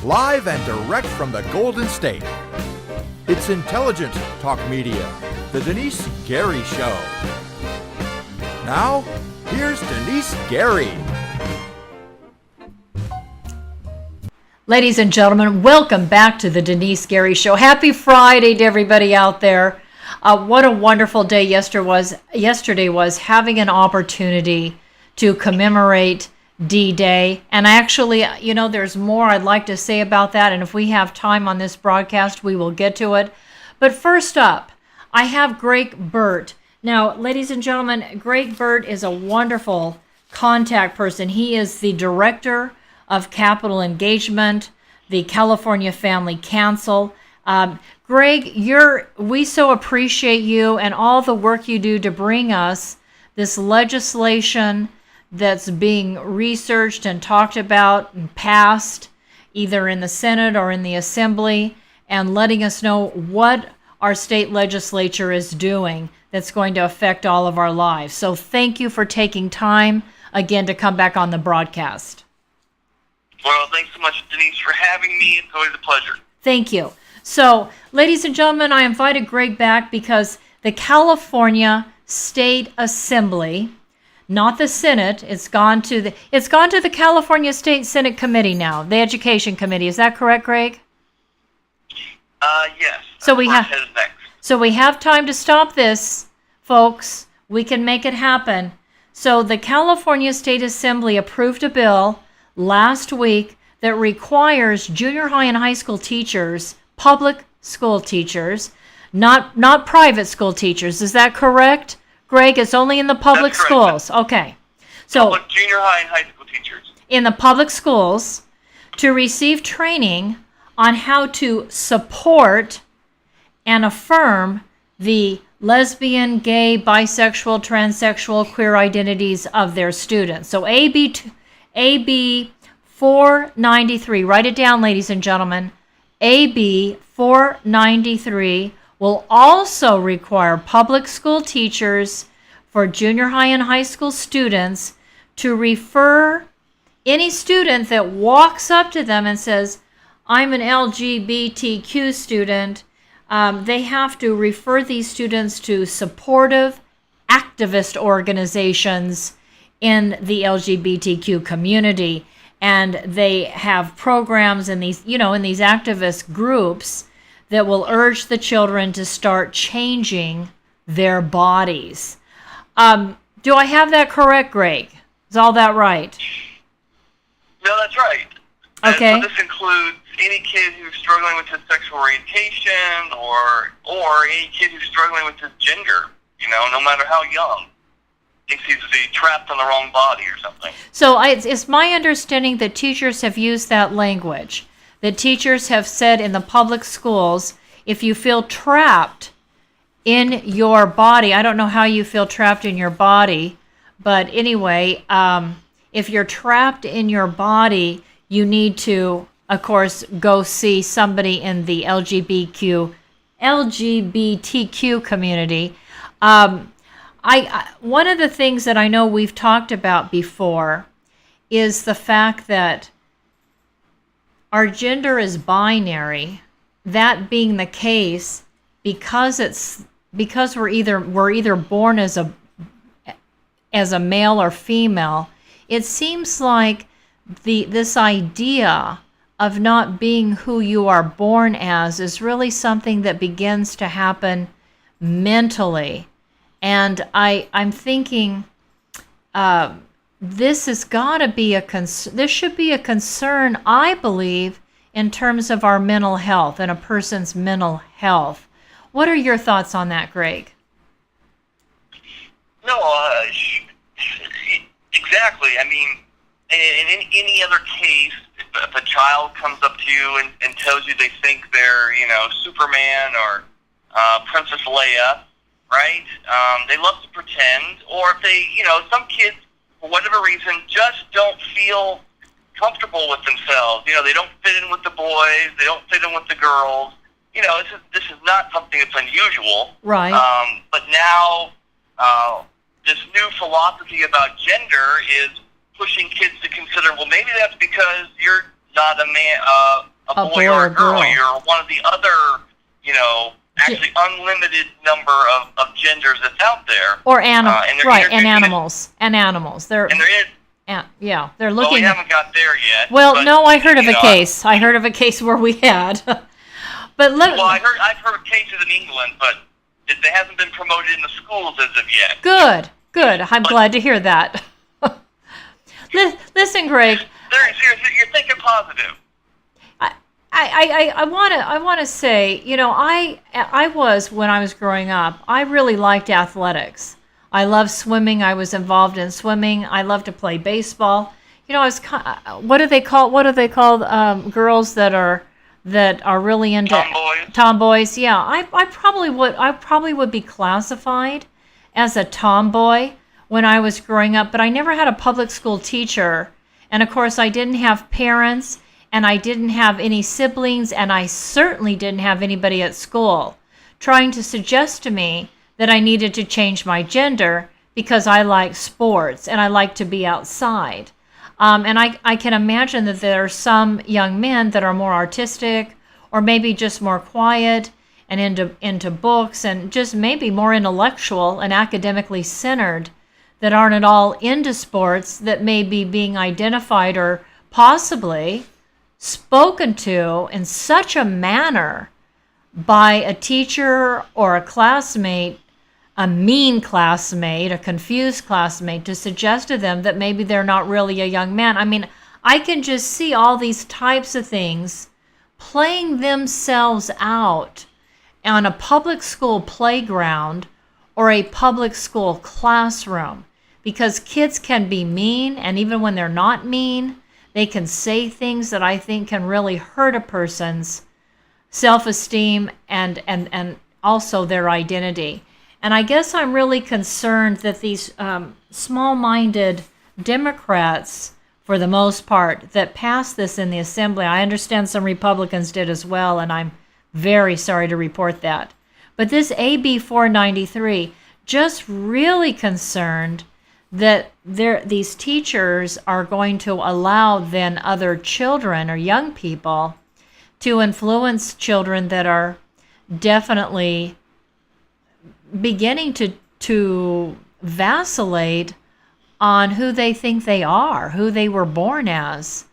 live and direct from the Golden State. It's intelligent talk media, the Denice Gary Show. Now, here's Denice Gary. Ladies and gentlemen, welcome back to the Denice Gary Show. Happy Friday to everybody out there. What a wonderful day yesterday was having an opportunity to commemorate D-Day. And actually, there's more I'd like to say about that. And if we have time on this broadcast, we will get to it. But first up, I have Greg Burt. Now, ladies and gentlemen, Greg Burt is a wonderful contact person. He is the director of Capital Engagement, the California Family Council. Greg, we so appreciate you and all the work you do to bring us this legislation that's being researched and talked about and passed either in the Senate or in the Assembly, and letting us know what our state legislature is doing that's going to affect all of our lives. So thank you for taking time again to come back on the broadcast. Well, thanks so much, Denise, for having me. It's always a pleasure. Thank you. So, ladies and gentlemen, I invited Greg back because the California State Assembly, not the Senate, it's gone to the California State Senate Committee now, the Education Committee. Is that correct, Greg? Yes. So we have time to stop this, folks. We can make it happen. So the California State Assembly approved a bill last week that requires junior high and high school teachers, public school teachers, not private school teachers. Is that correct, Greg? It's only in the public schools. Okay. So public junior high and high school teachers in the public schools to receive training on how to support and affirm the lesbian, gay, bisexual, transsexual, queer identities of their students. So AB 493, write it down, ladies and gentlemen. AB 493 will also require public school teachers for junior high and high school students to refer any student that walks up to them and says, I'm an LGBTQ student. They have to refer these students to supportive activist organizations in the LGBTQ community. And they have programs in these, in these activist groups that will urge the children to start changing their bodies. Do I have that correct, Greg? Is all that right? No, that's right. Okay. And so this includes any kid who's struggling with his sexual orientation or any kid who's struggling with his gender, no matter how young. Thinks he's trapped in the wrong body or something. So it's my understanding that teachers have used that language. That teachers have said in the public schools, if you feel trapped in your body, I don't know how you feel trapped in your body, but anyway, if you're trapped in your body, you need to, of course, go see somebody in the LGBTQ community. One of the things that I know we've talked about before is the fact that our gender is binary. That being the case, because we're either born as a male or female, it seems like this idea of not being who you are born as is really something that begins to happen mentally. And I'm thinking this has got to be this should be a concern, I believe, in terms of our mental health and a person's mental health. What are your thoughts on that, Greg? No, exactly. I mean, in any other case, if a child comes up to you and tells you they think they're, Superman or Princess Leia, right? They love to pretend, or if they, some kids, for whatever reason, just don't feel comfortable with themselves. They don't fit in with the boys, they don't fit in with the girls. This is not something that's unusual. Right. But now, this new philosophy about gender is pushing kids to consider, well, maybe that's because you're not a man, a boy or a girl. You're one of the other, actually unlimited number of genders that's out there. Or animals, right? And animals. They're they're looking. Well, we haven't got there yet. Well, no, I heard of a case. I heard of a case where we had. But I've heard cases in England, but it hasn't been promoted in the schools as of yet. Good. I'm glad to hear that. Listen, Greg. You're thinking positive. I want to say, I was, when I was growing up, I really liked athletics. I loved swimming. I was involved in swimming. I loved to play baseball. I was what do they call girls that are really into tomboys? Yeah, I probably would be classified as a tomboy when I was growing up, but I never had a public school teacher, and of course I didn't have parents, and I didn't have any siblings, and I certainly didn't have anybody at school trying to suggest to me that I needed to change my gender because I like sports and I like to be outside. And I can imagine that there are some young men that are more artistic or maybe just more quiet and into books and just maybe more intellectual and academically centered that aren't at all into sports, that may be being identified or possibly spoken to in such a manner by a teacher or a classmate, a mean classmate, a confused classmate, to suggest to them that maybe they're not really a young man. I mean, I can just see all these types of things playing themselves out on a public school playground or a public school classroom, because kids can be mean, and even when they're not mean, they can say things that I think can really hurt a person's self-esteem and also their identity. And I guess I'm really concerned that these small-minded Democrats, for the most part, that passed this in the Assembly, I understand some Republicans did as well, and I'm very sorry to report that. But this AB 493, just really concerned that these teachers are going to allow then other children or young people to influence children that are definitely beginning to vacillate on who they think they are, who they were born as.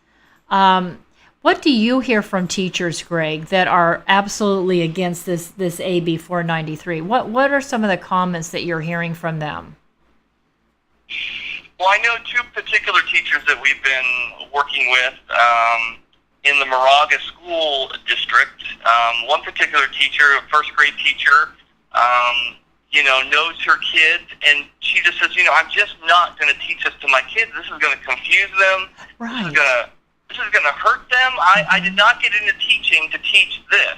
What do you hear from teachers, Greg, that are absolutely against this AB 493? What are some of the comments that you're hearing from them? Well, I know two particular teachers that we've been working with in the Moraga School District. One particular teacher, a first grade teacher, knows her kids, and she just says, I'm just not going to teach this to my kids. This is going to confuse them. Right. This is going to hurt them. I did not get into teaching to teach this.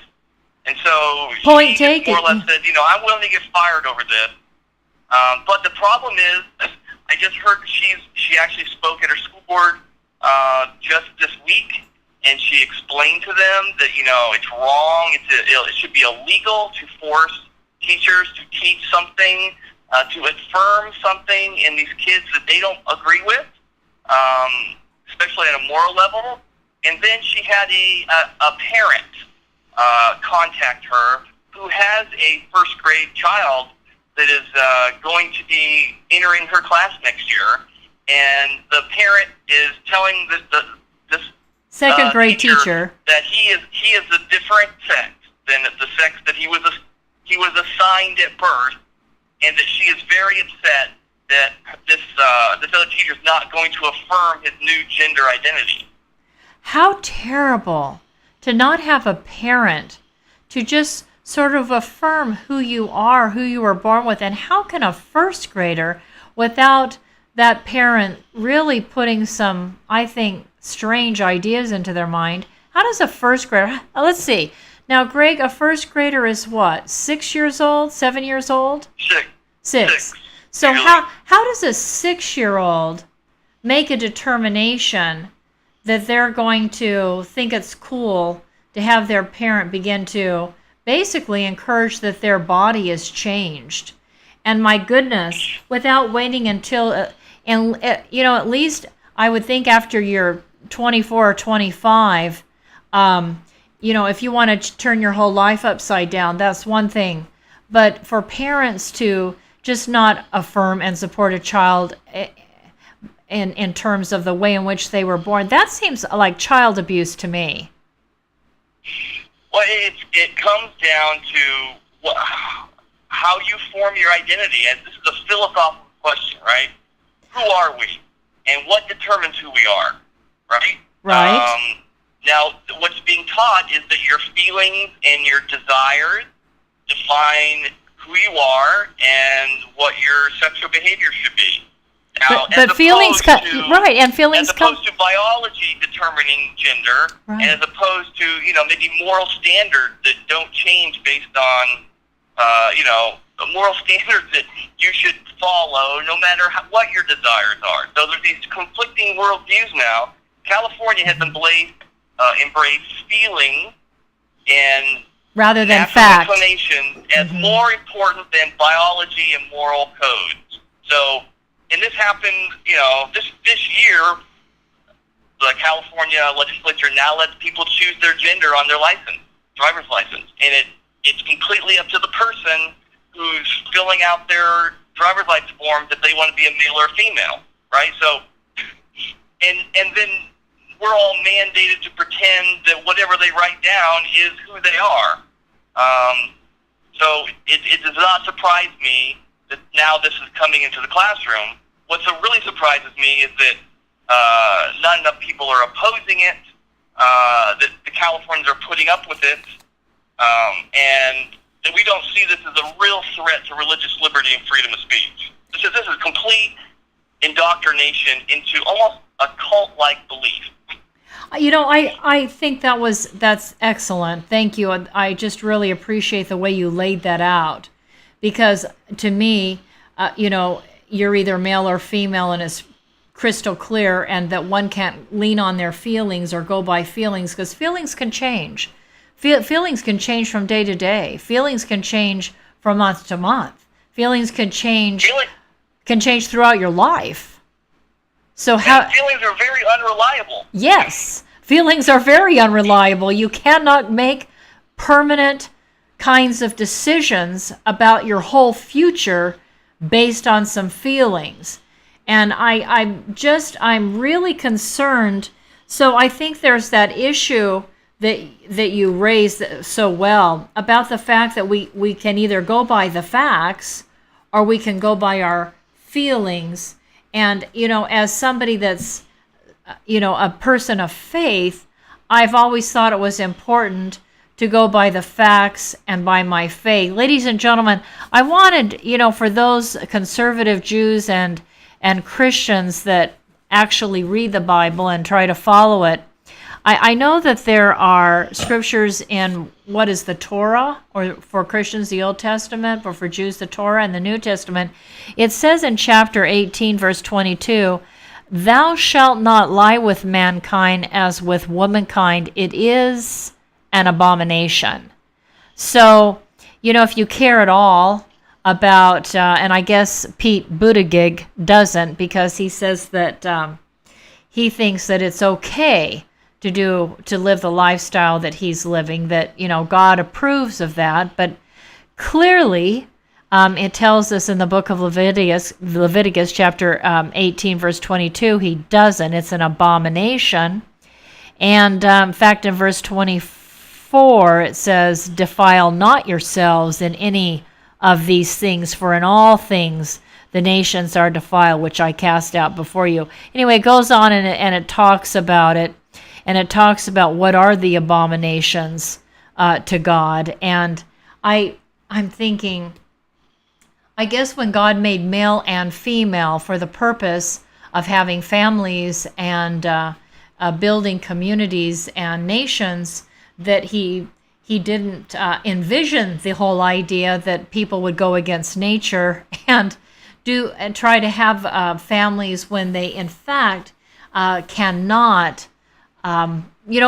And so Point she taken. more or less said, I'm willing to get fired over this. But the problem is, I just heard she actually spoke at her school board just this week, and she explained to them that, it's wrong. It should be illegal to force teachers to teach something, to affirm something in these kids that they don't agree with, especially at a moral level. And then she had a parent contact her who has a first grade child that is going to be entering her class next year, and the parent is telling this second grade teacher that he is a different sex than the sex that he was assigned at birth, and that she is very upset that this other teacher is not going to affirm his new gender identity. How terrible to not have a parent to just sort of affirm who you are, who you were born with. And how can a first grader, without that parent really putting some, I think, strange ideas into their mind, how does a first grader, let's see. Now, Greg, a first grader is what, 6 years old, 7 years old? Six. So really? how does a 6-year-old make a determination that they're going to think it's cool to have their parent begin to basically encourage that their body is changed? And my goodness, without waiting until, at least I would think after you're 24 or 25, if you want to turn your whole life upside down, that's one thing. But for parents to just not affirm and support a child in terms of the way in which they were born, that seems like child abuse to me. Well, it comes down to how you form your identity. And this is a philosophical question, right? Who are we? And what determines who we are, right? Right. Now, what's being taught is that your feelings and your desires define who you are and what your sexual behavior should be. Now, but feelings right, and feelings as opposed to biology determining gender, right. and as opposed to maybe moral standards that don't change based on moral standards that you should follow no matter what your desires are. So there's these conflicting worldviews now. California has embraced feelings and rather than natural fact inclinations as more important than biology and moral codes. So, and this happened, this year, the California legislature now lets people choose their gender on their driver's license, and it's completely up to the person who's filling out their driver's license form that they want to be a male or female, right? So, and then we're all mandated to pretend that whatever they write down is who they are. So it does not surprise me that now this is coming into the classroom. What really surprises me is that not enough people are opposing it, that the Californians are putting up with it, and that we don't see this as a real threat to religious liberty and freedom of speech. This is complete indoctrination into almost a cult-like belief. I think that's excellent. Thank you. I just really appreciate the way you laid that out, because to me, you're either male or female, and it's crystal clear, and that one can't lean on their feelings or go by feelings, because feelings can change. Feelings can change from day to day. Feelings can change from month to month. Feelings can change throughout your life. So feelings are very unreliable. Yes, feelings are very unreliable. You cannot make permanent kinds of decisions about your whole future based on some feelings. And I'm really concerned. So I think there's that issue that you raised so well about the fact that we can either go by the facts or we can go by our feelings. And, as somebody that's, a person of faith, I've always thought it was important to go by the facts and by my faith. Ladies and gentlemen, I wanted, for those conservative Jews and Christians that actually read the Bible and try to follow it, I know that there are scriptures in what is the Torah, or for Christians the Old Testament, but for Jews the Torah and the New Testament. It says in chapter 18, verse 22, "Thou shalt not lie with mankind as with womankind. It is an abomination." So, if you care at all about, and I guess Pete Buttigieg doesn't, because he says that he thinks that it's okay to live the lifestyle that he's living, that God approves of that. But clearly it tells us in the book of Leviticus chapter 18 verse 22, he doesn't. It's an abomination. And in fact, in verse 24 it says, "Defile not yourselves in any of these things, for in all things the nations are defiled, which I cast out before you." Anyway, it goes on and it talks about it. And it talks about what are the abominations to God. And I'm thinking, I guess when God made male and female for the purpose of having families and building communities and nations, that he didn't envision the whole idea that people would go against nature and try to have families when they in fact cannot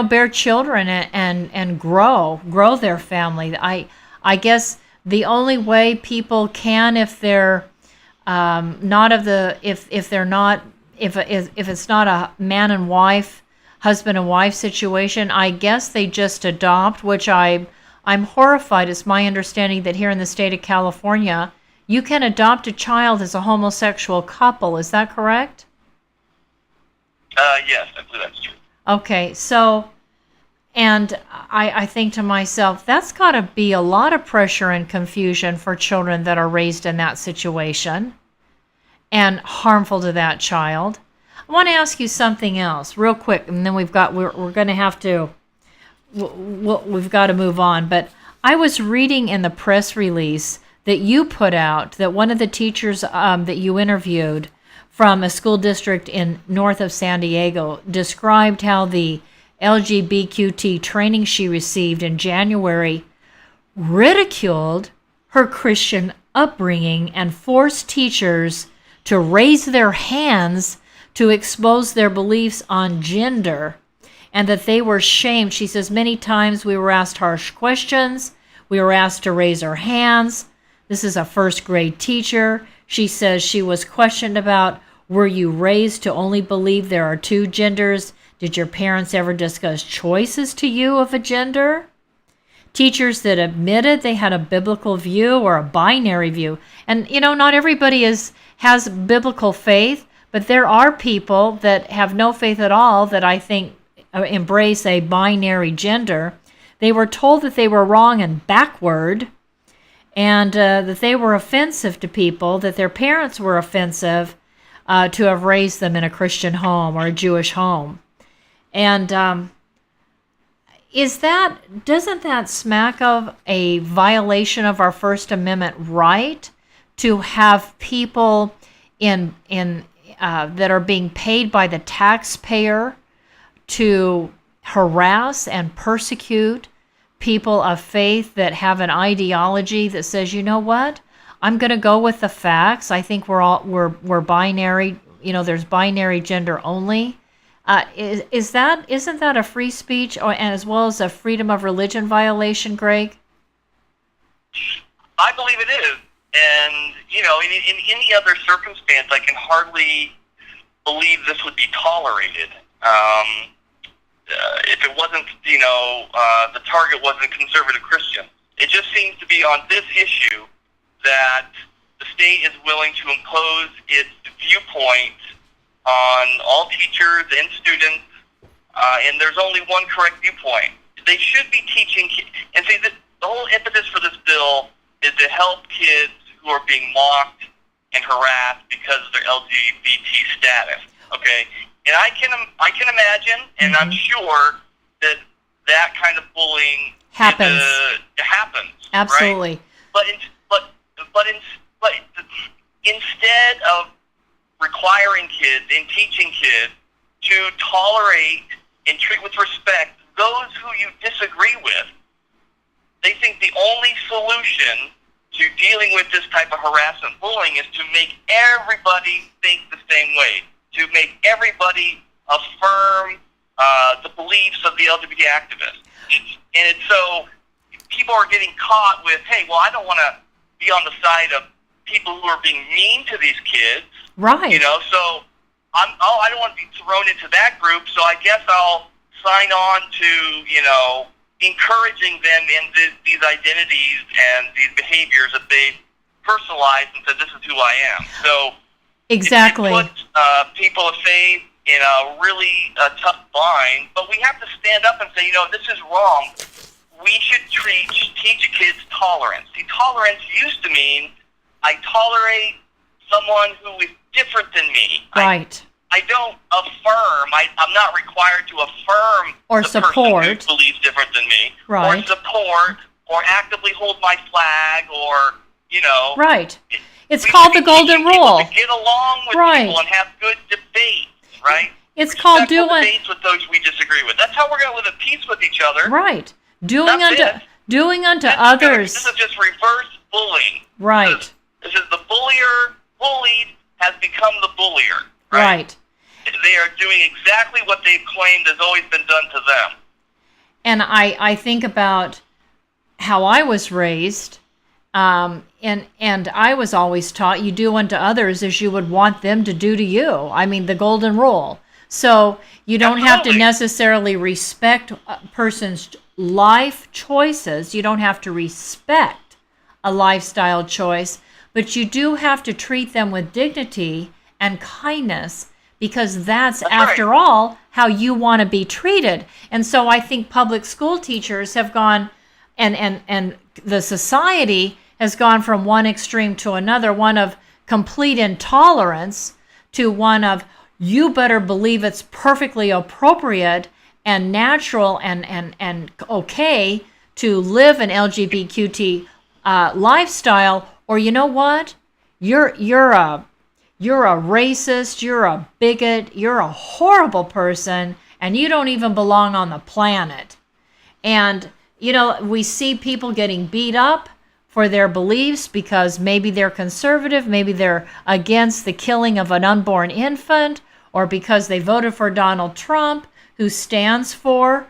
bear children and grow their family. I guess the only way people can, if they're if it's not a man and wife, husband and wife situation. I guess they just adopt, which I'm horrified. It's my understanding that here in the state of California, you can adopt a child as a homosexual couple. Is that correct? Yes, I believe that's true. Okay, so, and I think to myself, that's got to be a lot of pressure and confusion for children that are raised in that situation and harmful to that child. I want to ask you something else real quick, and then we're going to have to, we've got to move on. But I was reading in the press release that you put out that one of the teachers that you interviewed from a school district in north of San Diego described how the LGBTQ training she received in January ridiculed her Christian upbringing and forced teachers to raise their hands to expose their beliefs on gender, and that they were shamed. She says many times we were asked harsh questions. We were asked to raise our hands. This is a first grade teacher. She says she was questioned about, were you raised to only believe there are two genders? Did your parents ever discuss choices to you of a gender? Teachers that admitted they had a biblical view or a binary view. And, not everybody has biblical faith, but there are people that have no faith at all that I think embrace a binary gender. They were told that they were wrong and backward, and that they were offensive to people, that their parents were offensive to have raised them in a Christian home or a Jewish home. And doesn't that smack of a violation of our First Amendment right to have people in that are being paid by the taxpayer to harass and persecute people of faith that have an ideology that says, you know what, I'm going to go with the facts. I think we're binary. There's binary gender only. Isn't that a free speech as well as a freedom of religion violation, Greg? I believe it is. And, in any other circumstance, I can hardly believe this would be tolerated. If it wasn't, the target wasn't conservative Christian. It just seems to be on this issue that the state is willing to impose its viewpoint on all teachers and students, and there's only one correct viewpoint. They should be teaching, and see, the whole impetus for this bill is to help kids who are being mocked and harassed because of their LGBT status. Okay, and I can imagine, and I'm sure that kind of bullying happens. Absolutely. Right? But instead of requiring kids and teaching kids to tolerate and treat with respect those who you disagree with, they think the only solution to dealing with this type of harassment bullying is to make everybody think the same way, to make everybody affirm the beliefs of the LGBT activists. And it's so people are getting caught with, hey, well, I don't want to be on the side of people who are being mean to these kids. Right. So I don't want to be thrown into that group, so I guess I'll sign on to, encouraging them in these identities and these behaviors that they've personalized and said, this is who I am. So exactly. It puts people of faith in a really tough bind, but we have to stand up and say, this is wrong. We should teach kids tolerance. See, tolerance used to mean I tolerate someone who is different than me. Right. I don't affirm. I'm not required to affirm or the support person who believes different than me. Right. Or support or actively hold my flag or, Right. It's called the golden rule. To get along with people and have good debate, right? It's called debates with those we disagree with. That's how we're going to live at peace with each other. Right. Doing unto That's others. This is just reverse bullying. Right. This is the bullied has become the bullier. Right. They are doing exactly what they've claimed has always been done to them. And I think about how I was raised, and I was always taught you do unto others as you would want them to do to you. I mean, the golden rule. So you don't have to Absolutely. necessarily respect a person's life choices. You don't have to respect a lifestyle choice, but you do have to treat them with dignity and kindness, because that's after right. all how you want to be treated. And so I think public school teachers have gone, and the society has gone from one extreme to another, one of complete intolerance to one of, you better believe it's perfectly appropriate and natural and okay to live an LGBTQ lifestyle, or you know what, you're a racist, you're a bigot, you're a horrible person, and you don't even belong on the planet. And we see people getting beat up for their beliefs because maybe they're conservative, maybe they're against the killing of an unborn infant, or because they voted for Donald Trump, who stands for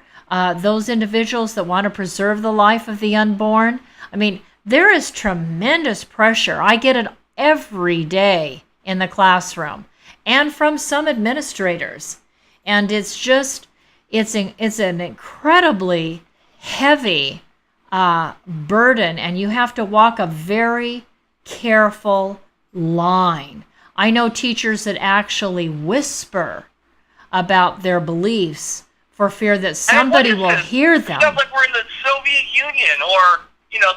those individuals that want to preserve the life of the unborn. I mean, there is tremendous pressure. I get it every day in the classroom and from some administrators. And it's an incredibly heavy burden, and you have to walk a very careful line. I know teachers that actually whisper about their beliefs for fear that somebody will hear them. It sounds like we're in the Soviet Union, or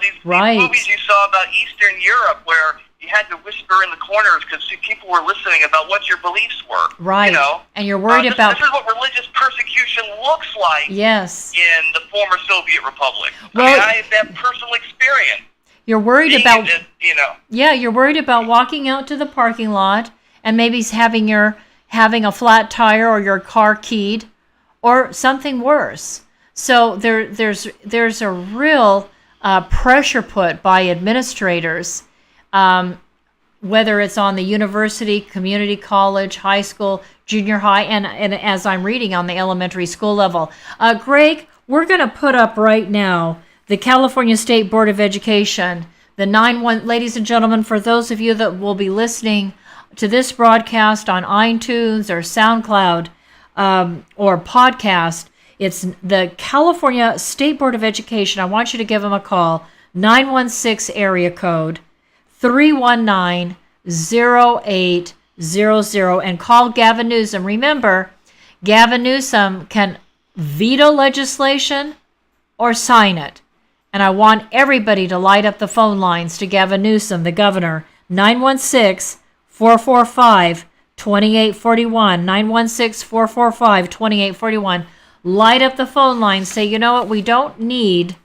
these movies you saw about Eastern Europe where you had to whisper in the corners because people were listening about what your beliefs were. Right. And you're worried about... This is what religious persecution looks like. Yes. In the former Soviet Republic. Well, I have that personal experience. You're worried about... Yeah, you're worried about walking out to the parking lot and maybe having a flat tire or your car keyed, or something worse. So there's a real pressure put by administrators, whether it's on the university, community college, high school, junior high, and as I'm reading, on the elementary school level. Greg, we're going to put up right now the California State Board of Education, ladies and gentlemen, for those of you that will be listening to this broadcast on iTunes or SoundCloud or podcast, it's the California State Board of Education. I want you to give them a call, 916 area code 319-0800, and call Gavin Newsom. Remember, Gavin Newsom can veto legislation or sign it. And I want everybody to light up the phone lines to Gavin Newsom, the governor, 916-445-2841, 916-445-2841. Light up the phone lines. Say, you know what, we don't need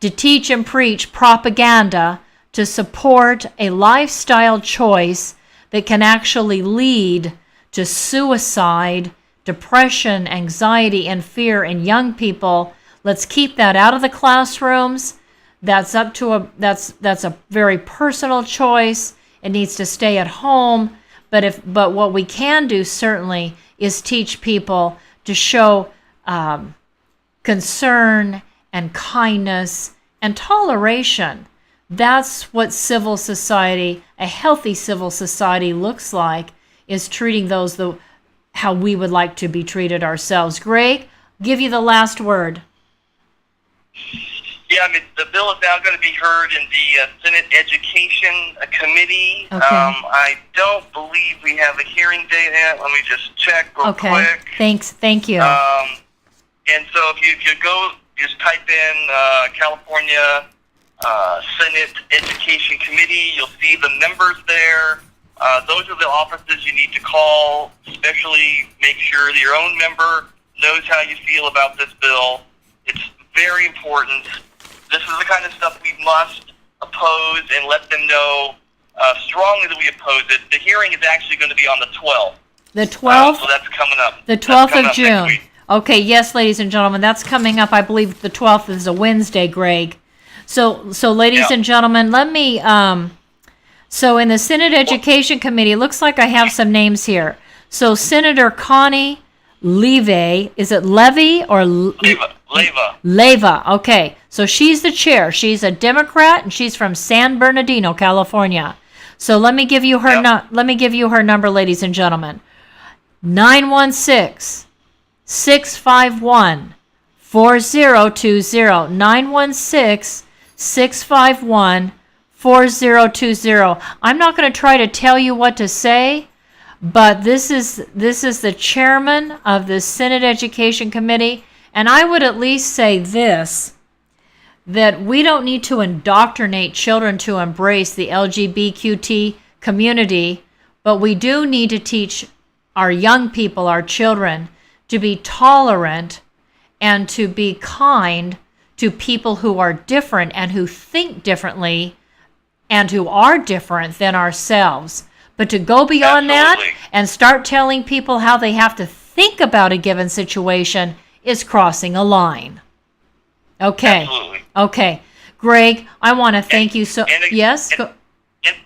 to teach and preach propaganda to support a lifestyle choice that can actually lead to suicide, depression, anxiety, and fear in young people. Let's keep that out of the classrooms. That's a very personal choice. It needs to stay at home. But what we can do certainly is teach people to show concern and kindness and toleration. That's what civil society, a healthy civil society, looks like, is treating those how we would like to be treated ourselves. Greg, give you the last word. Yeah, the bill is now going to be heard in the Senate Education Committee. Okay. I don't believe we have a hearing date yet. Let me just check real quick. Thanks. Thank you. And so if you go, just type in California Senate Education Committee, you'll see the members there. Those are the offices you need to call, especially make sure that your own member knows how you feel about this bill. It's very important. This is the kind of stuff we must oppose and let them know strongly that we oppose it. The hearing is actually going to be on the 12th. The 12th? So that's coming up. The 12th of June. Okay, yes, ladies and gentlemen, that's coming up. I believe the 12th is a Wednesday, Greg. So ladies and gentlemen, let me, so in the Senate Education Committee, it looks like I have some names here. So Senator Connie Levy, is it Levy or Leva? Okay, so she's the chair. She's a Democrat, and she's from San Bernardino, California. So let me give you her. Let me give you her number, ladies and gentlemen. 916 651 4020. 916 651 4020. I'm not going to try to tell you what to say, but this is the chairman of the Senate Education Committee, and I would at least say this, that we don't need to indoctrinate children to embrace the LGBTQ community, but we do need to teach our young people, our children, to be tolerant and to be kind to people who are different and who think differently and who are different than ourselves. But to go beyond that and start telling people how they have to think about a given situation is crossing a Okay. Absolutely. Okay. Greg, I want to thank you so... Yes? And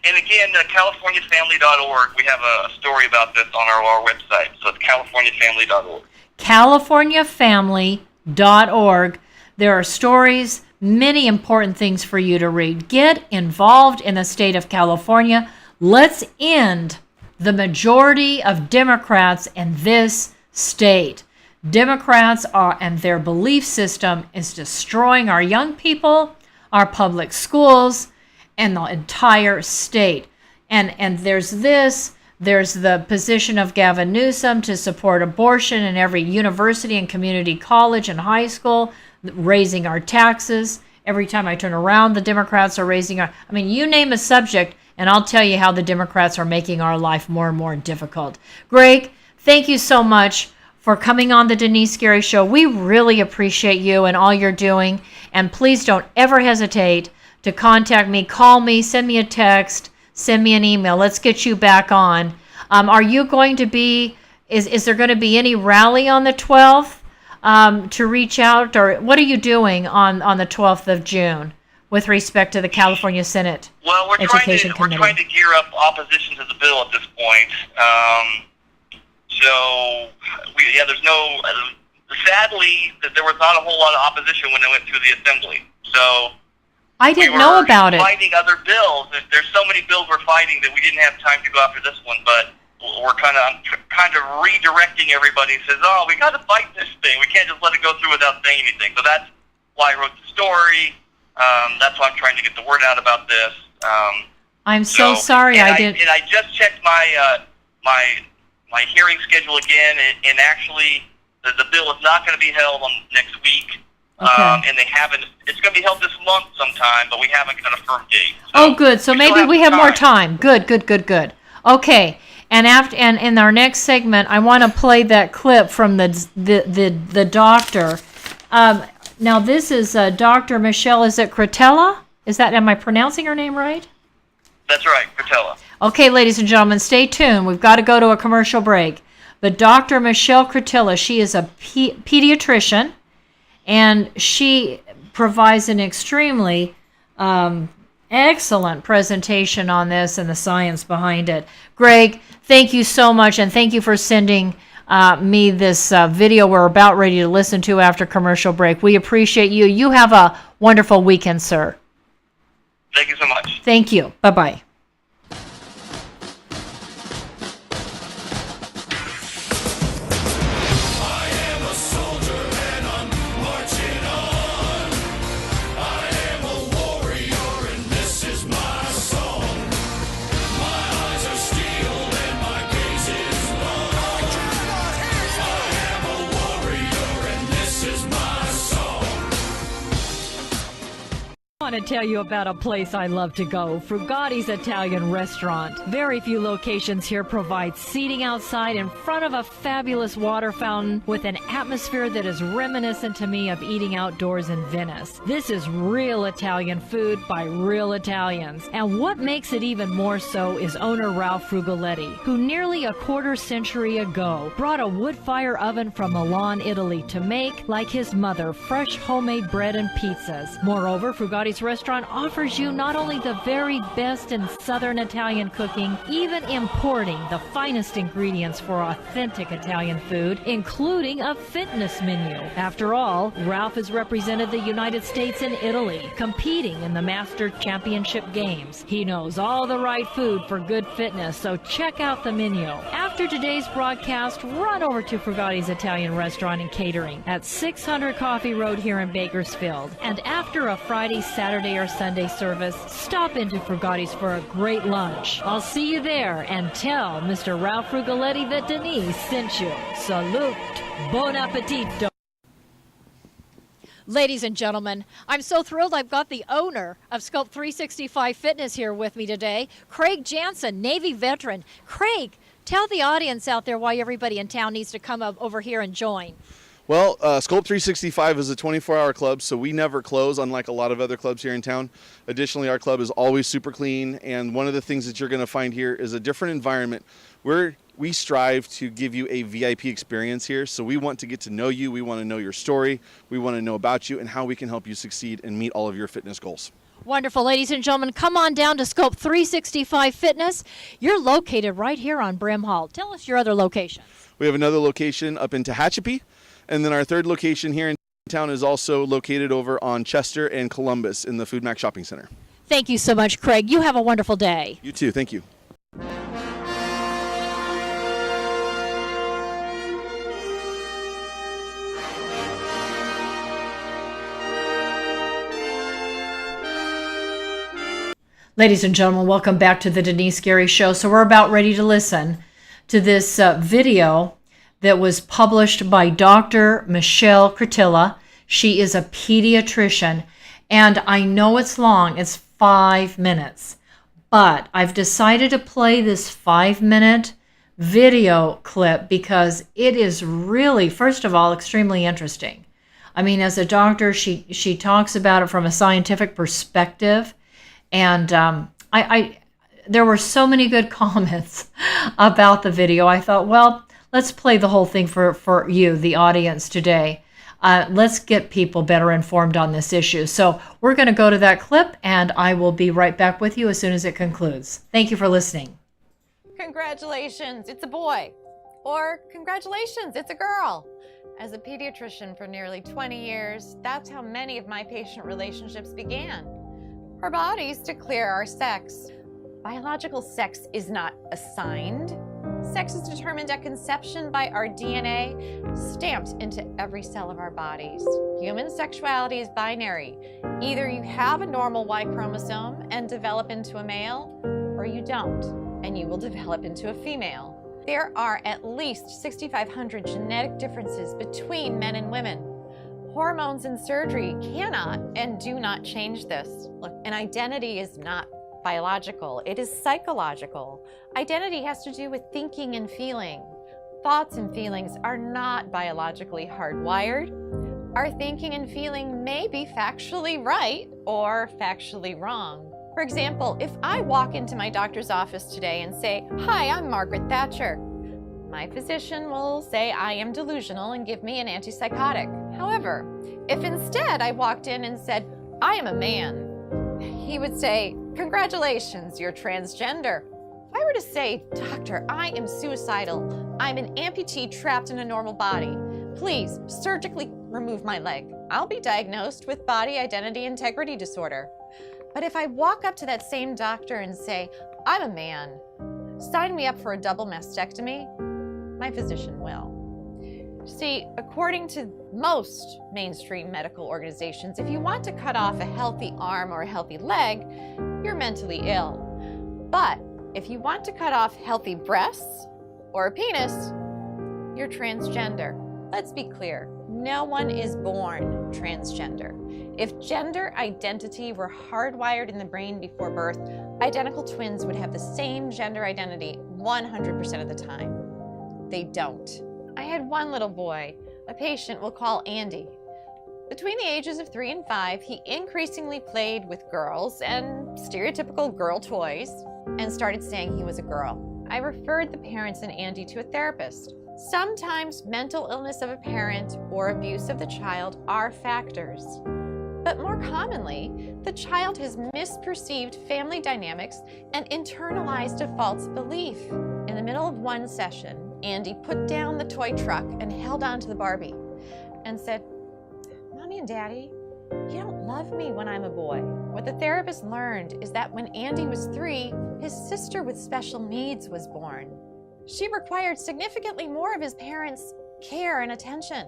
again, CaliforniaFamily.org, we have a story about this on our website. So it's CaliforniaFamily.org. CaliforniaFamily.org. There are stories, many important things for you to read. Get involved in the state of California. Let's end the majority of Democrats in this state. Democrats are, and their belief system is destroying our young people, our public schools, and the entire state. And there's the position of Gavin Newsom to support abortion in every university and community college and high school, raising our taxes. Every time I turn around, the Democrats are raising you name a subject, and I'll tell you how the Democrats are making our life more and more difficult. Greg, thank you so much for coming on the Denice Gary Show. We really appreciate you and all you're doing. And please don't ever hesitate to contact me, call me, send me a text, send me an email. Let's get you back on. Are you going to be, is there going to be any rally on the 12th to reach out? Or what are you doing on the 12th of June with respect to the California Senate Education Committee? We're trying to gear up opposition to the bill at this point. Sadly, there was not a whole lot of opposition when it went through the Assembly. So I didn't know about it. Fighting other bills. There's so many bills we're fighting that we didn't have time to go after this one, but I'm kind of redirecting everybody and says, oh, we got to fight this thing. We can't just let it go through without saying anything. So that's why I wrote the story. That's why I'm trying to get the word out about this. I'm so sorry I didn't. And I just checked my hearing schedule again, and actually the bill is not going to be held on next week. Okay. And they haven't. It's going to be held this month sometime, but we haven't got a firm date. So good. So maybe we have more time. Good. Okay. And in our next segment, I want to play that clip from the doctor. Now this is Dr. Michelle. Is it Cretella? Am I pronouncing her name right? That's right, Cretella. Okay, ladies and gentlemen, stay tuned. We've got to go to a commercial break. But Dr. Michelle Cretella, she is a pediatrician, and she provides an extremely excellent presentation on this and the science behind it. Greg, thank you so much, and thank you for sending me this video we're about ready to listen to after commercial break. We appreciate you. You have a wonderful weekend, sir. Thank you so much. Thank you. Bye-bye. I want to tell you about a place I love to go, Frugatti's Italian Restaurant. Very few locations here provide seating outside in front of a fabulous water fountain with an atmosphere that is reminiscent to me of eating outdoors in Venice. This is real Italian food by real Italians. And what makes it even more so is owner Ralph Frugoletti, who nearly a quarter century ago brought a wood fire oven from Milan, Italy to make, like his mother, fresh homemade bread and pizzas. Moreover, Frugatti's Frugotti's restaurant offers you not only the very best in Southern Italian cooking, even importing the finest ingredients for authentic Italian food, including a fitness menu. After all, Ralph has represented the United States and Italy, competing in the Master Championship Games. He knows all the right food for good fitness, so check out the menu. After today's broadcast, run over to Frugotti's Italian Restaurant and Catering at 600 Coffee Road here in Bakersfield. And after a Friday, Saturday, or Sunday service, stop into Frugotti's for a great lunch. I'll see you there, and tell Mr. Ralph Frugoletti that Denise sent you. Salute. Buon appetito. Ladies and gentlemen, I'm so thrilled I've got the owner of Scope 365 Fitness here with me today, Craig Jansen, Navy veteran. Craig, tell the audience out there why everybody in town needs to come over here and join. Well, Scope 365 is a 24-hour club, so we never close, unlike a lot of other clubs here in town. Additionally, our club is always super clean, and one of the things that you're going to find here is a different environment. We strive to give you a VIP experience here, so we want to get to know you, we want to know your story, we want to know about you, and how we can help you succeed and meet all of your fitness goals. Wonderful. Ladies and gentlemen, come on down to Scope 365 Fitness. You're located right here on Brimhall. Tell us your other locations. We have another location up in Tehachapi, and then our third location here in town is also located over on Chester and Columbus in the Food Mac Shopping Center. Thank you so much, Craig. You have a wonderful day. You too. Thank you. Ladies and gentlemen, welcome back to the Denise Gary Show. So we're about ready to listen to this video that was published by Dr. Michelle Cretilla. She is a pediatrician, and I know it's long. It's 5 minutes, but I've decided to play this 5-minute video clip because it is really, first of all, extremely interesting. I mean, as a doctor, she talks about it from a scientific perspective. And there were so many good comments about the video. I thought, well, let's play the whole thing for you, the audience, today. Let's get people better informed on this issue. So we're going to go to that clip, and I will be right back with you as soon as it concludes. Thank you for listening. Congratulations, it's a boy. Or congratulations, it's a girl. As a pediatrician for nearly 20 years, that's how many of my patient relationships began. Our bodies declare our sex. Biological sex is not assigned. Sex is determined at conception by our DNA, stamped into every cell of our bodies. Human sexuality is binary. Either you have a normal Y chromosome and develop into a male, or you don't, and you will develop into a female. There are at least 6,500 genetic differences between men and women. Hormones and surgery cannot and do not change this. Look, an identity is not biological, it is psychological. Identity has to do with thinking and feeling. Thoughts and feelings are not biologically hardwired. Our thinking and feeling may be factually right or factually wrong. For example, if I walk into my doctor's office today and say, "Hi, I'm Margaret Thatcher," my physician will say I am delusional and give me an antipsychotic. However, if instead I walked in and said, "I am a man," he would say, "Congratulations, you're transgender." If I were to say, "Doctor, I am suicidal. I'm an amputee trapped in a normal body. Please surgically remove my leg," I'll be diagnosed with body identity integrity disorder. But if I walk up to that same doctor and say, "I'm a man, sign me up for a double mastectomy," my physician will. See, according to most mainstream medical organizations, if you want to cut off a healthy arm or a healthy leg, you're mentally ill. But if you want to cut off healthy breasts or a penis, you're transgender. Let's be clear, no one is born transgender. If gender identity were hardwired in the brain before birth, identical twins would have the same gender identity 100% of the time. They don't. I had one little boy, a patient we'll call Andy. Between the ages of 3 and 5, he increasingly played with girls and stereotypical girl toys and started saying he was a girl. I referred the parents and Andy to a therapist. Sometimes mental illness of a parent or abuse of the child are factors. But But more commonly, the child has misperceived family dynamics and internalized a false belief. In the middle of one session, Andy put down the toy truck and held on to the Barbie and said, "Mommy and Daddy, you don't love me when I'm a boy." What the therapist learned is that when Andy was 3, his sister with special needs was born. She required significantly more of his parents' care and attention.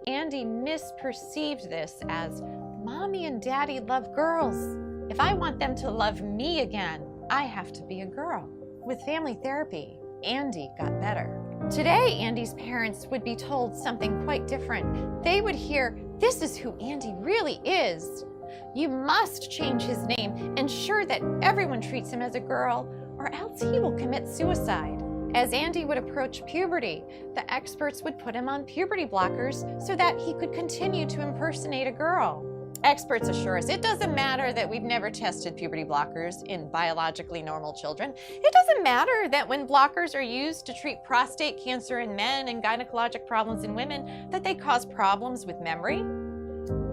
Andy misperceived this as, "Mommy and Daddy love girls. If I want them to love me again, I have to be a girl." With family therapy, Andy got better. Today, Andy's parents would be told something quite different. They would hear, "This is who Andy really is. You must change his name, ensure that everyone treats him as a girl, or else he will commit suicide." As Andy would approach puberty, the experts would put him on puberty blockers so that he could continue to impersonate a girl. Experts assure us it doesn't matter that we've never tested puberty blockers in biologically normal children. It doesn't matter that when blockers are used to treat prostate cancer in men and gynecologic problems in women, that they cause problems with memory.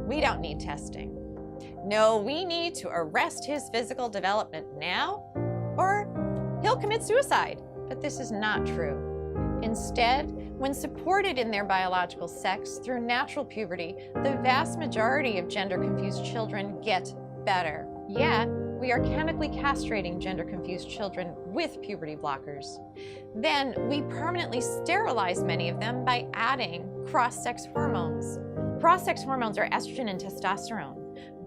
We don't need testing. No, we need to arrest his physical development now, or he'll commit suicide. But this is not true. Instead, when supported in their biological sex through natural puberty, the vast majority of gender-confused children get better. Yet, we are chemically castrating gender-confused children with puberty blockers. Then, we permanently sterilize many of them by adding cross-sex hormones. Cross-sex hormones are estrogen and testosterone.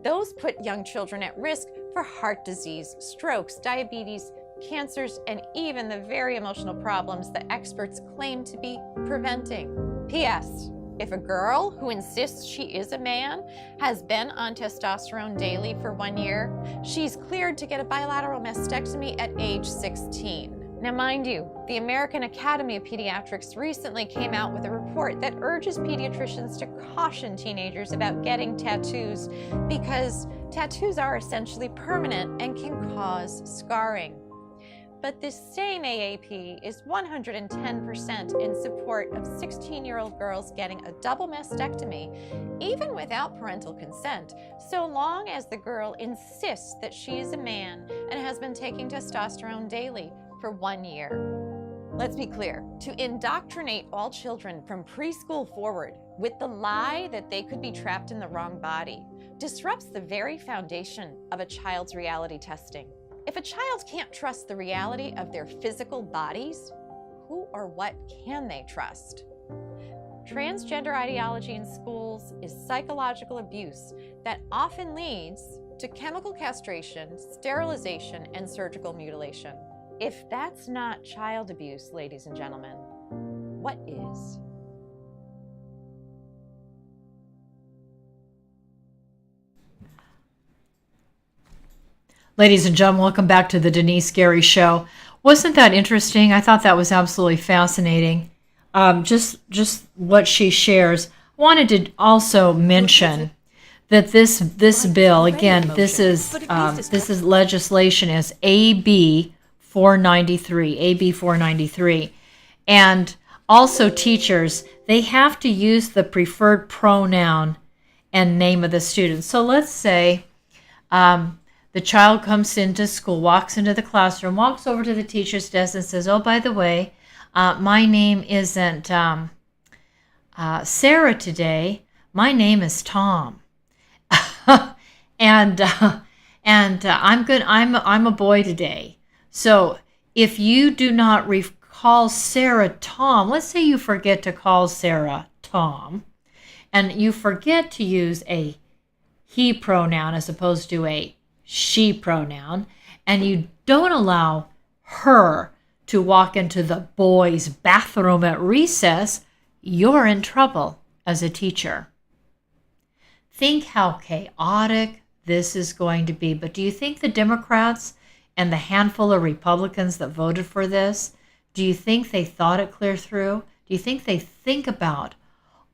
Those put young children at risk for heart disease, strokes, diabetes, cancers, and even the very emotional problems that experts claim to be preventing. P.S. If a girl who insists she is a man has been on testosterone daily for 1 year, she's cleared to get a bilateral mastectomy at age 16. Now, mind you, the American Academy of Pediatrics recently came out with a report that urges pediatricians to caution teenagers about getting tattoos because tattoos are essentially permanent and can cause scarring. But this same AAP is 110% in support of 16-year-old girls getting a double mastectomy, even without parental consent, so long as the girl insists that she is a man and has been taking testosterone daily for 1 year. Let's be clear, to indoctrinate all children from preschool forward with the lie that they could be trapped in the wrong body disrupts the very foundation of a child's reality testing. If a child can't trust the reality of their physical bodies, who or what can they trust? Transgender ideology in schools is psychological abuse that often leads to chemical castration, sterilization, and surgical mutilation. If that's not child abuse, ladies and gentlemen, what is? Ladies and gentlemen, welcome back to the Denice Gary Show. Wasn't that interesting? I thought that was absolutely fascinating. Just what she shares. Wanted to also mention that this bill, again, this is legislation is AB 493, AB 493, and also teachers, they have to use the preferred pronoun and name of the student. So let's say the child comes into school, walks into the classroom, walks over to the teacher's desk and says, "Oh, by the way, my name isn't Sarah today. My name is Tom, and I'm good. I'm a boy today. So if you do not call Sarah Tom, let's say you forget to call Sarah Tom, and you forget to use a he pronoun as opposed to a she pronoun, and you don't allow her to walk into the boys' bathroom at recess, you're in trouble as a teacher." Think how chaotic this is going to be. But do you think the Democrats and the handful of Republicans that voted for this, do you think they thought it clear through? Do you think they think about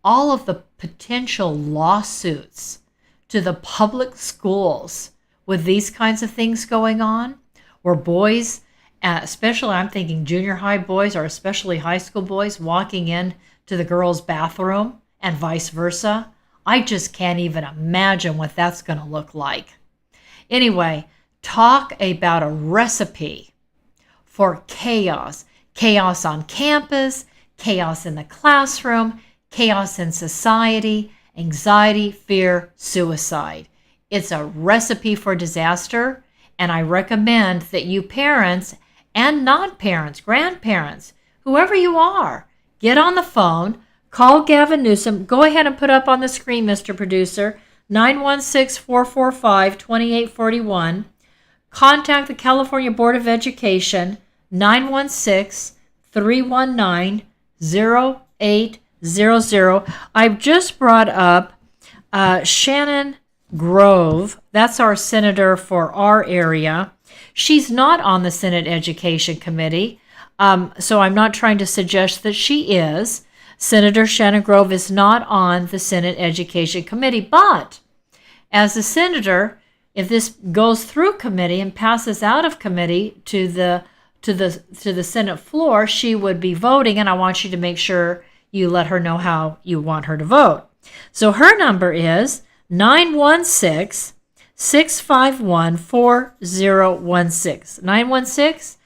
all of the potential lawsuits to the public schools with these kinds of things going on, where boys, especially I'm thinking junior high boys or especially high school boys, walking in to the girls' bathroom and vice versa? I just can't even imagine what that's going to look like. Anyway, talk about a recipe for chaos. Chaos on campus, chaos in the classroom, chaos in society, anxiety, fear, suicide. It's a recipe for disaster, and I recommend that you parents and non-parents, grandparents, whoever you are, get on the phone, call Gavin Newsom. Go ahead and put up on the screen, Mr. Producer, 916-445-2841. Contact the California Board of Education, 916-319-0800. I've just brought up Shannon Grove. That's our senator for our area. She's not on the Senate Education Committee, so I'm not trying to suggest that she is. Senator Shannon Grove is not on the Senate Education Committee, but as a senator, if this goes through committee and passes out of committee to the Senate floor, she would be voting, and I want you to make sure you let her know how you want her to vote. So her number is 916-651-4016.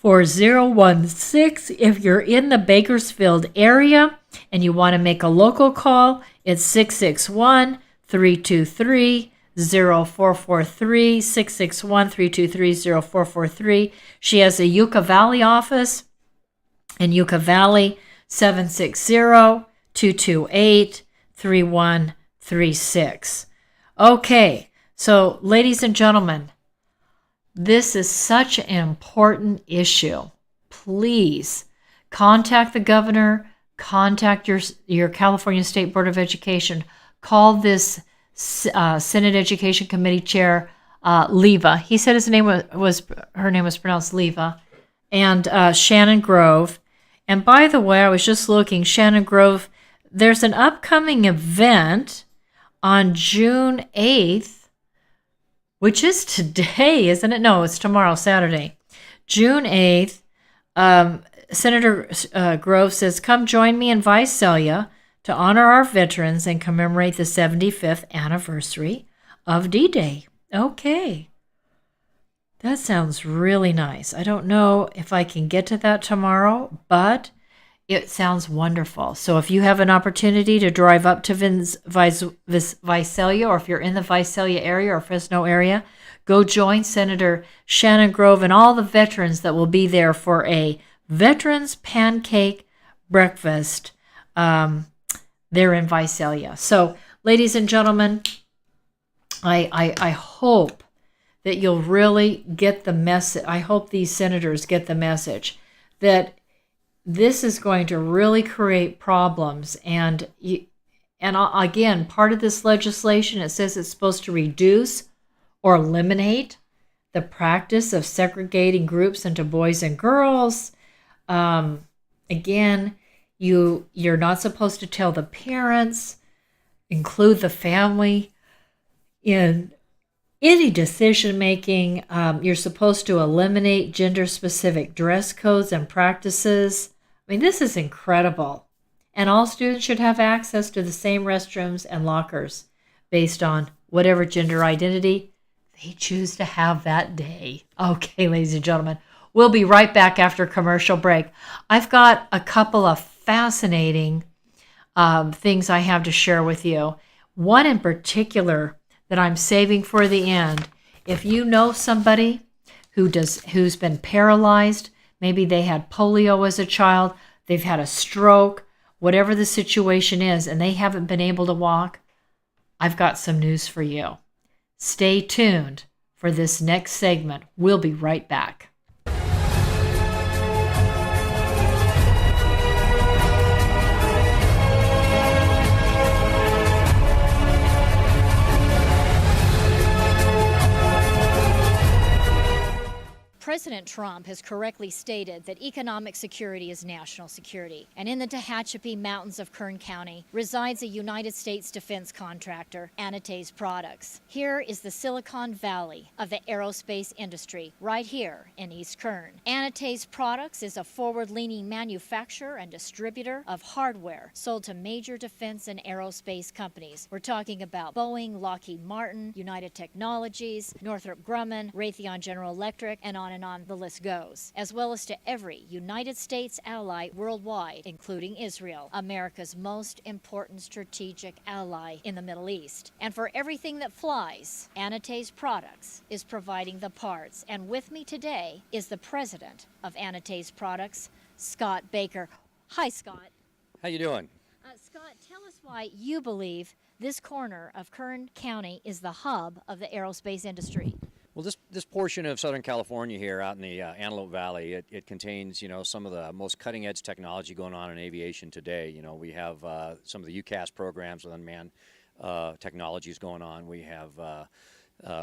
916-651-4016. If you're in the Bakersfield area and you want to make a local call, it's 661-323-0443, 661-323-0443. She has a Yucca Valley office in Yucca Valley, 760-228-3136. Okay, so ladies and gentlemen, this is such an important issue. Please contact the governor, contact your California State Board of Education, call this Senate Education Committee Chair, Leva. He said her name was pronounced Leva, and Shannon Grove. And by the way, I was just looking, Shannon Grove, there's an upcoming event on June 8th, which is today, isn't it? No, it's tomorrow, Saturday. June 8th, Senator Grove says, come join me in Visalia to honor our veterans and commemorate the 75th anniversary of D-Day. Okay. That sounds really nice. I don't know if I can get to that tomorrow, but it sounds wonderful. So if you have an opportunity to drive up to Visalia, or if you're in the Visalia area or Fresno area, go join Senator Shannon Grove and all the veterans that will be there for a Veterans Pancake Breakfast there in Visalia. So, ladies and gentlemen, I hope that you'll really get the message. I hope these senators get the message that this is going to really create problems. And again, part of this legislation, it says it's supposed to reduce or eliminate the practice of segregating groups into boys and girls. Again, you're not supposed to tell the parents, include the family in any decision making. You're supposed to eliminate gender-specific dress codes and practices. I mean, this is incredible. And all students should have access to the same restrooms and lockers based on whatever gender identity they choose to have that day. Okay, ladies and gentlemen, we'll be right back after commercial break. I've got a couple of fascinating things I have to share with you. One in particular that I'm saving for the end. If you know somebody who's been paralyzed, maybe they had polio as a child, they've had a stroke, whatever the situation is, and they haven't been able to walk, I've got some news for you. Stay tuned for this next segment. We'll be right back. President President Trump has correctly stated that economic security is national security, and in the Tehachapi Mountains of Kern County resides a United States defense contractor, Denice Products. Here is the Silicon Valley of the aerospace industry, right here in East Kern. Denice Products is a forward-leaning manufacturer and distributor of hardware sold to major defense and aerospace companies. We're talking about Boeing, Lockheed Martin, United Technologies, Northrop Grumman, Raytheon General Electric, and on the list goes, as well as to every United States ally worldwide, including Israel, America's most important strategic ally in the Middle East. And for everything that flies, Denice Products is providing the parts. And with me today is the president of Denice Products, Scott Baker. Hi, Scott. How you doing? Scott, tell us why you believe this corner of Kern County is the hub of the aerospace industry. Well, this portion of Southern California here out in the Antelope Valley, it contains, some of the most cutting-edge technology going on in aviation today. We have some of the UCAS programs with unmanned technologies going on. We have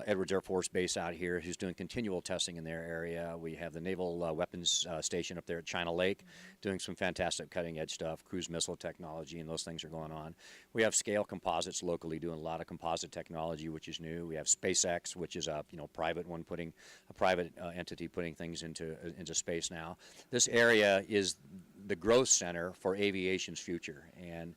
Edwards Air Force Base out here who's doing continual testing in their area. We have the Naval Weapons Station up there at China Lake doing some fantastic cutting-edge stuff, cruise missile technology, and those things are going on. We have Scale Composites locally doing a lot of composite technology, which is new. We have SpaceX, which is a private one, a private entity putting things into space now. This area is the growth center for aviation's future, and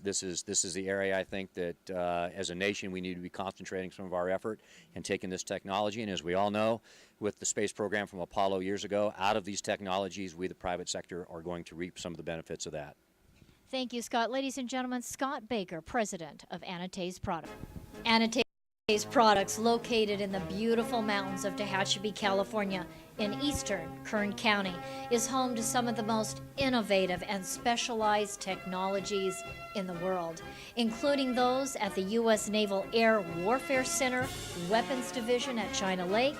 this is the area I think that as a nation we need to be concentrating some of our effort and taking this technology. And as we all know, with the space program from Apollo years ago, out of these technologies, we the private sector are going to reap some of the benefits of that. Thank you, Scott. Ladies and gentlemen, Scott Baker, president of Denice Products. Denice Products, located in the beautiful mountains of Tehachapi, California, in eastern Kern County, is home to some of the most innovative and specialized technologies in the world, including those at the U.S. Naval Air Warfare Center, Weapons Division at China Lake,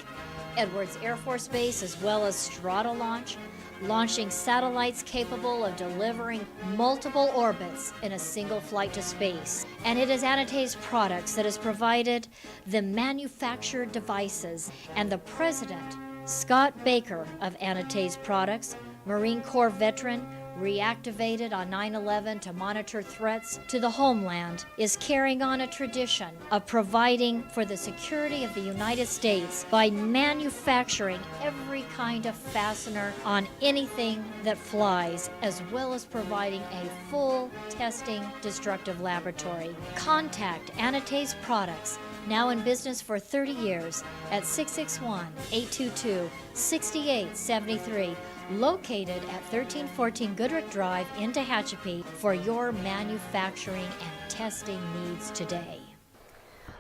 Edwards Air Force Base, as well as Stratolaunch, launching satellites capable of delivering multiple orbits in a single flight to space. And it is Denice Products that has provided the manufactured devices, and the president, Scott Baker of Denice Products, Marine Corps veteran, reactivated on 9/11 to monitor threats to the homeland, is carrying on a tradition of providing for the security of the United States by manufacturing every kind of fastener on anything that flies, as well as providing a full testing destructive laboratory. Contact Denice Products, now in business for 30 years, at 661-822-6873. Located at 1314 Goodrich Drive in Tehachapi, for your manufacturing and testing needs today.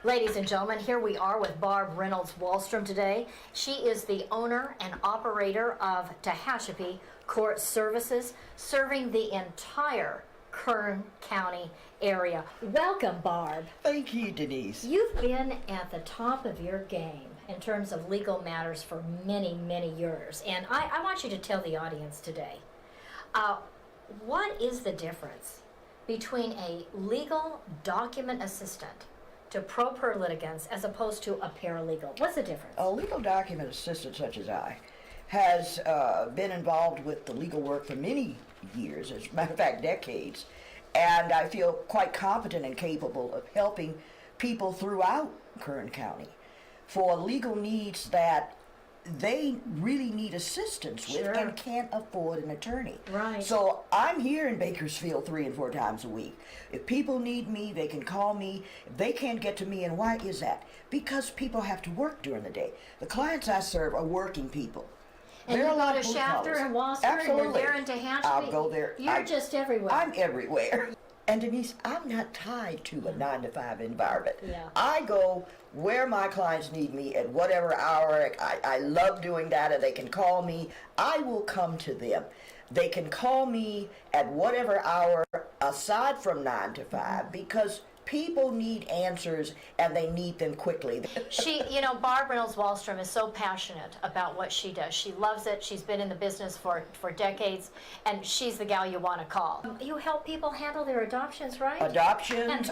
Ladies and gentlemen, here we are with Barb Reynolds Wallstrom today. She is the owner and operator of Tehachapi Court Services, serving the entire Kern County area. Welcome, Barb. Thank you, Denise. You've been at the top of your game in terms of legal matters for many, many years. And I want you to tell the audience today, what is the difference between a legal document assistant to pro per litigants as opposed to a paralegal? What's the difference? A legal document assistant such as I has been involved with the legal work for many years, as a matter of fact, decades, and I feel quite competent and capable of helping people throughout Kern County for legal needs that they really need assistance with and can't afford an attorney. Right. So I'm here in Bakersfield 3 and 4 times a week. If people need me, they can call me. If they can't get to me, and why is that? Because people have to work during the day. The clients I serve are working people. And you go to Shafter and Wasser, and you're there in Tehachapi? I'll go there. You're just everywhere. I'm everywhere. And Denise, I'm not tied to a 9-to-5 environment. Yeah. I go where my clients need me at whatever hour. I love doing that, and they can call me. I will come to them. They can call me at whatever hour aside from 9 to 5 because people need answers and they need them quickly. Barb Reynolds Wallstrom is so passionate about what she does. She loves it. She's been in the business for decades, and she's the gal you want to call. You help people handle their adoptions, right? Adoptions, and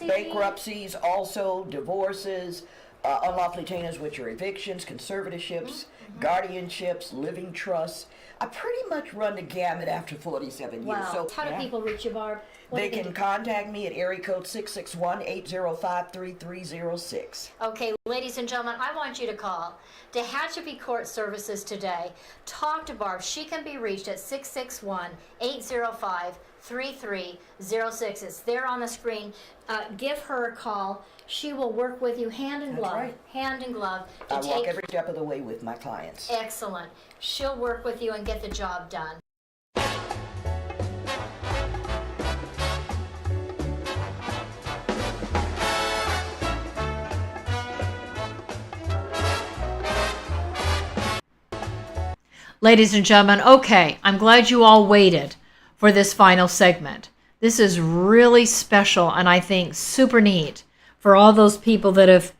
bankruptcies, also divorces, unlawfully tainters, which are evictions, conservatorships, guardianships, living trusts. I pretty much run the gamut after 47 years. Wow. So How do people reach you, Barb? What they do can do? contact me at area code 661-805-3306. Okay, ladies and gentlemen, I want you to call Tehachapi Court Services today. Talk to Barb. She can be reached at 661-805-3306. It's there on the screen. Give her a call. She will work with you hand in glove. right. Hand in glove. To I take walk every step of the way with my clients. Excellent. She'll work with you and get the job done. Ladies and gentlemen, okay, I'm glad you all waited for this final segment. This is really special and I think super neat for all those people that have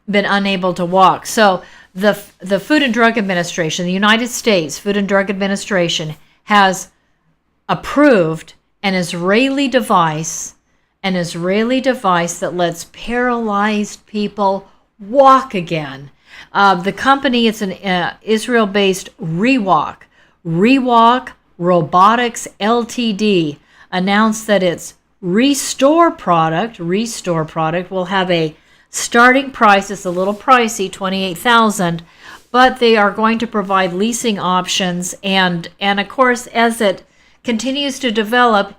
been unable to walk. So the Food and Drug Administration, the United States Food and Drug Administration, has approved an Israeli device that lets paralyzed people walk again. The company, it's an Israel-based Rewalk Robotics Ltd. Announced that its Restore product will have a starting price. It's a little pricey, $28,000, but they are going to provide leasing options, and of course, as it continues to develop,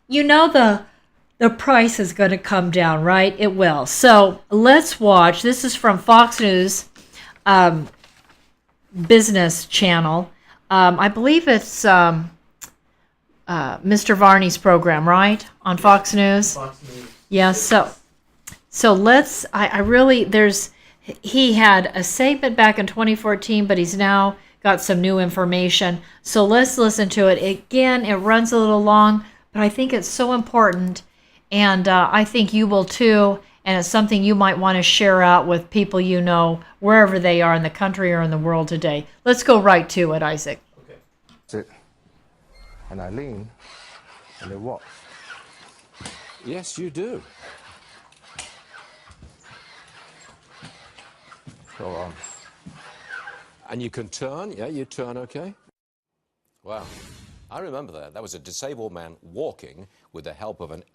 you know the price is going to come down, right? It will. So let's watch. This is from Fox News business channel. I believe it's Mr. Varney's program, right? On Fox News? Fox News. Yes. So let's, I really, he had a segment back in 2014, but he's now got some new information. So let's listen to it. Again, it runs a little long, but I think it's so important. And I think you will too. And it's something you might want to share out with people you know, wherever they are in the country or in the world today. Let's go right to it, Isaac. Okay. Sit. And I lean, and it walks. Yes, you do. So, And you can turn, yeah, you turn okay? Wow. I remember that. That was a disabled man walking with the help of an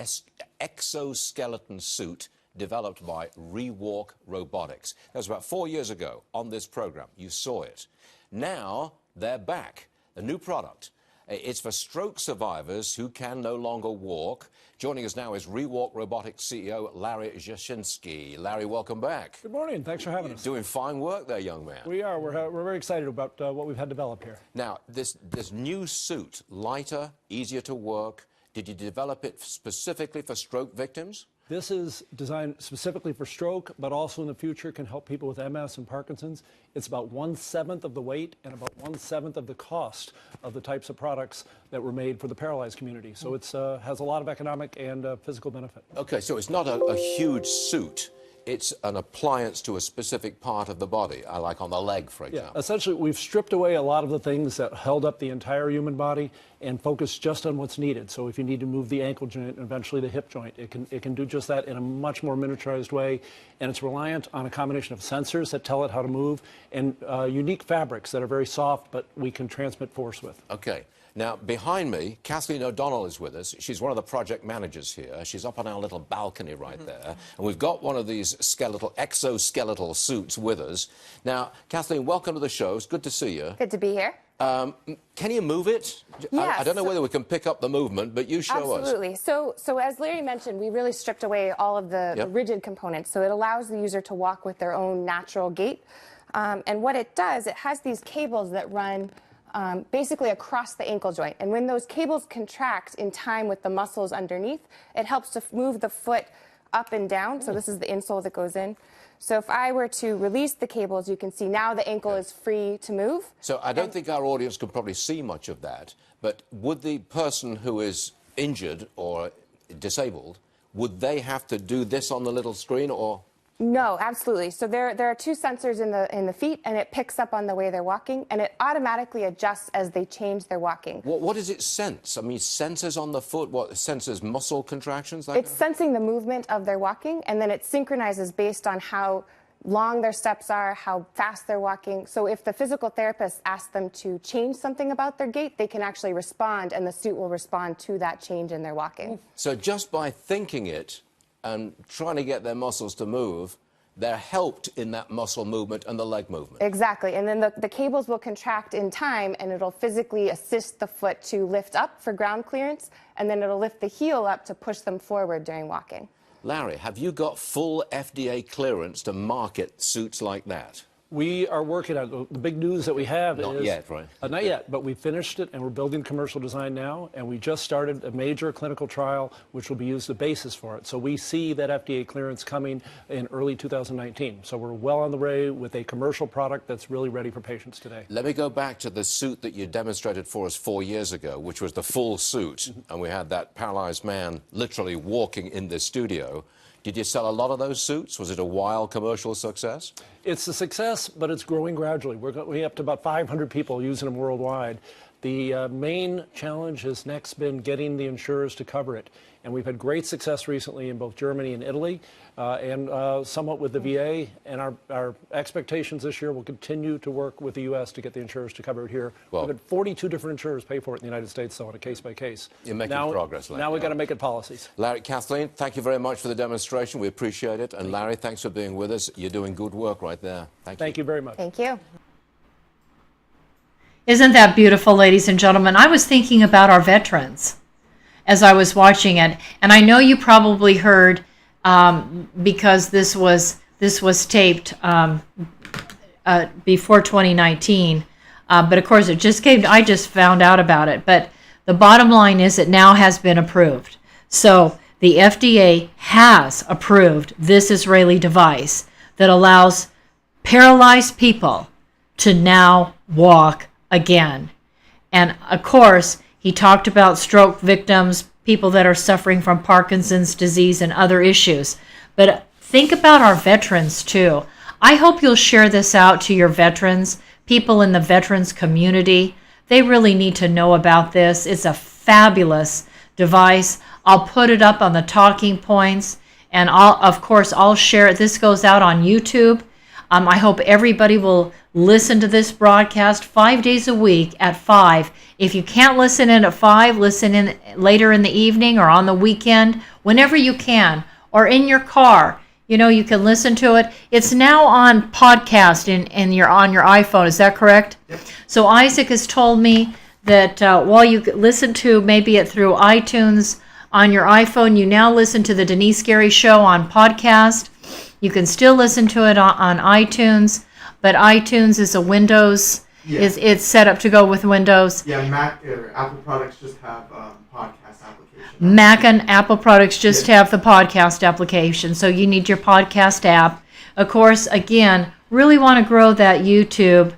exoskeleton suit developed by Rewalk Robotics. That was about 4 years ago on this program. You saw it. Now they're back. A new product. It's for stroke survivors who can no longer walk. Joining us now is Rewalk Robotics CEO Larry Jashinsky. Larry, welcome back. Good morning. Thanks for having us. Doing fine work there, young man. We are. We're very excited about what we've had developed here. Now, this new suit, lighter, easier to work. Did you develop it specifically for stroke victims? This is designed specifically for stroke, but also in the future can help people with MS and Parkinson's. It's about 1/7 of the weight and about 1/7 of the cost of the types of products that were made for the paralyzed community. So it has a lot of economic and physical benefit. Okay, so it's not a huge suit. It's an appliance to a specific part of the body, like on the leg, for example. Yeah, essentially, we've stripped away a lot of the things that held up the entire human body and focused just on what's needed. So if you need to move the ankle joint and eventually the hip joint, it can do just that in a much more miniaturized way. And it's reliant on a combination of sensors that tell it how to move and unique fabrics that are very soft, but we can transmit force with. Okay. Now, behind me, Kathleen O'Donnell is with us. She's one of the project managers here. She's up on our little balcony right there. And we've got one of these exoskeletal suits with us. Now, Kathleen, welcome to the show. It's good to see you. Good to be here. Can you move it? Yes. I don't know whether we can pick up the movement, but you show us. Absolutely. So as Larry mentioned, we really stripped away all of the rigid components. So it allows the user to walk with their own natural gait. And what it does, it has these cables that run basically across the ankle joint. And when those cables contract in time with the muscles underneath, it helps to move the foot up and down. So this is the insole that goes in. So if I were to release the cables, you can see now the ankle is free to move. So I don't think our audience can probably see much of that, but would the person who is injured or disabled, would they have to do this on the little screen or? No, absolutely. So there are two sensors in the feet, and it picks up on the way they're walking, and it automatically adjusts as they change their walking. What does it sense? I mean, sensors on the foot, what senses muscle contractions? It's sensing the movement of their walking, and then it synchronizes based on how long their steps are, how fast they're walking. So if the physical therapist asks them to change something about their gait, they can actually respond, and the suit will respond to that change in their walking. So just by thinking it and trying to get their muscles to move, they're helped in that muscle movement and the leg movement. Exactly, and then the cables will contract in time, and it'll physically assist the foot to lift up for ground clearance, and then it'll lift the heel up to push them forward during walking. Larry, have you got full FDA clearance to market suits like that? We are working on the big news that we have. Not yet, right? Not yet, but we finished it and we're building commercial design now, and we just started a major clinical trial which will be used as the basis for it. So we see that FDA clearance coming in early 2019. So we're well on the way with a commercial product that's really ready for patients today. Let me go back to the suit that you demonstrated for us 4 years ago, which was the full suit, and we had that paralyzed man literally walking in this studio. Did you sell a lot of those suits? Was it a wild commercial success? It's a success, but it's growing gradually. We're up to about 500 people using them worldwide. The main challenge has next been getting the insurers to cover it. And we've had great success recently in both Germany and Italy, and somewhat with the VA. And our expectations this year will continue to work with the U.S. to get the insurers to cover it here. Well, we've had 42 different insurers pay for it in the United States, though, on a case-by-case. You're making progress, Larry. Now we've got to make it policies. Larry, Kathleen, thank you very much for the demonstration. We appreciate it. And Larry, thanks for being with us. You're doing good work right there. Thank you very much. Thank you. Isn't that beautiful, ladies and gentlemen? I was thinking about our veterans as I was watching it, and I know you probably heard because this was taped before 2019, but of course it just came. I just found out about it, but the bottom line is it now has been approved. So the FDA has approved this Israeli device that allows paralyzed people to now walk again. And of course, he talked about stroke victims, people that are suffering from Parkinson's disease and other issues. But think about our veterans too. I hope you'll share this out to your veterans, people in the veterans community. They really need to know about this. It's a fabulous device. I'll put it up on the talking points, and I'll share it. This goes out on YouTube. I hope everybody will listen to this broadcast 5 days a week at 5. If you can't listen in at 5, listen in later in the evening or on the weekend, whenever you can, or in your car. You know, you can listen to it. It's now on podcast on your iPhone. Is that correct? Yep. So Isaac has told me that while you listen to maybe it through iTunes on your iPhone, you now listen to the Denice Gary Show on podcast. You can still listen to it on iTunes, but iTunes is a Windows. Yeah. It's set up to go with Windows. Yeah, Mac or Apple products just have podcast application. Mac and Apple products just have the podcast application, so you need your podcast app. Of course, again, really want to grow that YouTube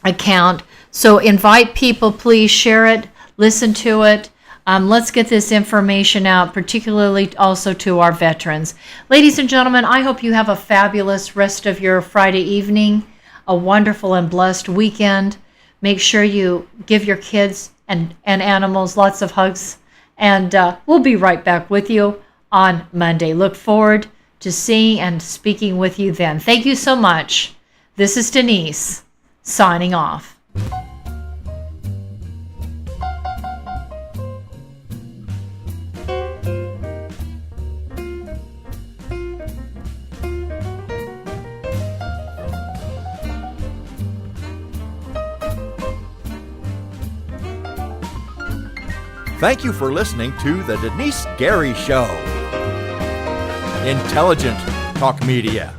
account. So invite people, please share it, listen to it. Let's get this information out, particularly also to our veterans. Ladies and gentlemen, I hope you have a fabulous rest of your Friday evening, a wonderful and blessed weekend. Make sure you give your kids and animals lots of hugs, and we'll be right back with you on Monday. Look forward to seeing and speaking with you then. Thank you so much. This is Denice, signing off. Thank you for listening to the Denice Gary Show. Intelligent Talk Media.